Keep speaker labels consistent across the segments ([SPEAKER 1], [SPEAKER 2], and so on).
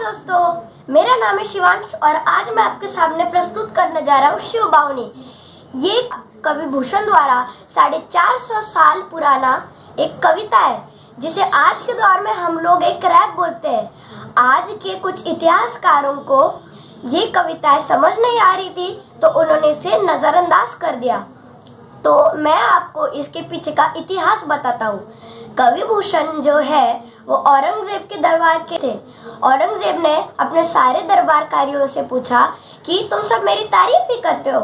[SPEAKER 1] दोस्तों, मेरा नाम है शिवांश और आज मैं आपके सामने प्रस्तुत करने जा रहा हूँ शिव बाहुनी। ये कवि भूषण द्वारा 450 साल पुराना एक कविता है जिसे आज के दौर में हम लोग एक रैप बोलते हैं। आज के कुछ इतिहासकारों को ये कविताएं समझ नहीं आ रही थी तो उन्होंने इसे नजरअंदाज कर दिया। तो मैं आपको इसके पीछे का इतिहास बताता हूँ। कवि भूषण जो है वो औरंगजेब के दरबार के थे। औरंगजेब ने अपने सारे दरबारकारियों से पूछा कि तुम सब मेरी तारीफ भी करते हो,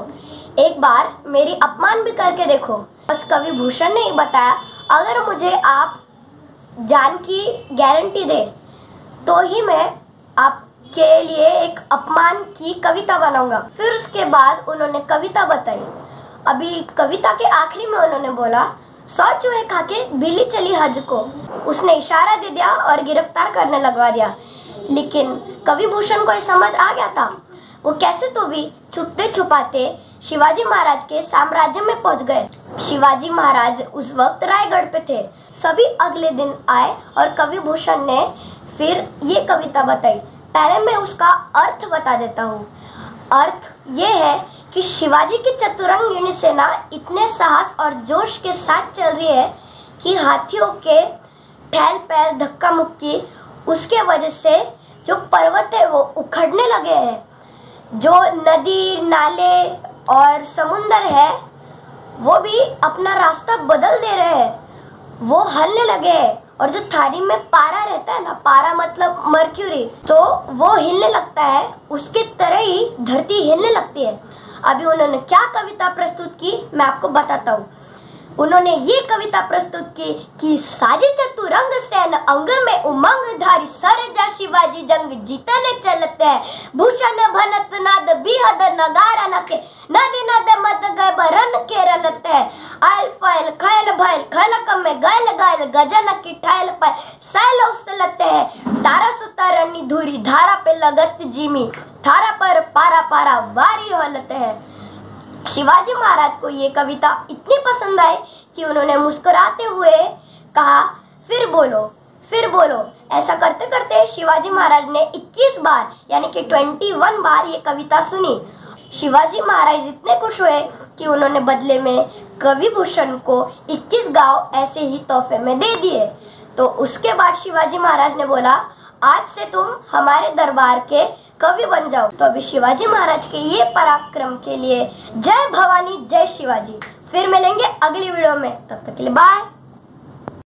[SPEAKER 1] एक बार मेरी अपमान भी करके देखो। बस कवि भूषण ने ही बताया, अगर मुझे आप जान की गारंटी दे तो ही मैं आपके लिए एक अपमान की कविता बनाऊंगा। फिर उसके बाद उन्होंने कविता बताई। अभी कविता के आखिरी में उन्होंने बोला, 100 चूहे खाके बिल्ली चली हज को। उसने इशारा दे दिया और गिरफ्तार करने लगवा दिया। लेकिन कवि भूषण को ये समझ आ गया था। वो कैसे तो भी छुपते छुपाते शिवाजी महाराज के साम्राज्य में पहुंच गए। शिवाजी महाराज उस वक्त रायगढ़ पे थे। सभी अगले दिन आए और कवि भूषण ने फिर ये कविता बताई। पहले मैं उसका अर्थ बता देता हूँ। अर्थ ये है कि शिवाजी की चतुरंगिनी सेना इतने साहस और जोश के साथ चल रही है कि हाथियों के ठहल पैर धक्का मुक्की उसके वजह से जो पर्वत है वो उखड़ने लगे हैं। जो नदी नाले और समुंदर है वो भी अपना रास्ता बदल दे रहे हैं, वो हलने लगे हैं। और जो थाली में पारा रहता है ना, पारा मतलब मर्क्यूरी, तो वो हिलने लगता है। उसके तरह ही धरती हिलने लगती है। अभी उन्होंने क्या कविता प्रस्तुत की मैं आपको बताता हूँ। उन्होंने ये कविता प्रस्तुत की कि साजे चतुरंग सैन अंग में उमंग धारी सरजा शिवाजी जंग जीतने चलते हैं। भूषण भनत नाद बिहद नगारा नके नदी नद मत गए बरन के रलते हैं। आयल फैल खैल भैल खलक में गैल गैल गजन की ठैल पर सैल उछलते हैं। तारा सुतरनी धूरी धारा पे लगत जिमी थारा पर पारा पारा वारी होलते हैं। शिवाजी महाराज को ये कविता इतनी पसंद आई कि उन्होंने मुस्कुराते हुए कहा, फिर बोलो फिर बोलो। ऐसा करते करते शिवाजी महाराज ने 21 बार यानी कि 21 बार ये कविता सुनी। शिवाजी महाराज इतने खुश हुए कि उन्होंने बदले में कवि भूषण को 21 गांव ऐसे ही तोहफे में दे दिए। तो उसके बाद शिवाजी महाराज ने बोला, आज से तुम हमारे दरबार के कवि बन जाओ। तो अभी शिवाजी महाराज के ये पराक्रम के लिए जय भवानी जय शिवाजी। फिर मिलेंगे अगली वीडियो में, तब तक के लिए बाय।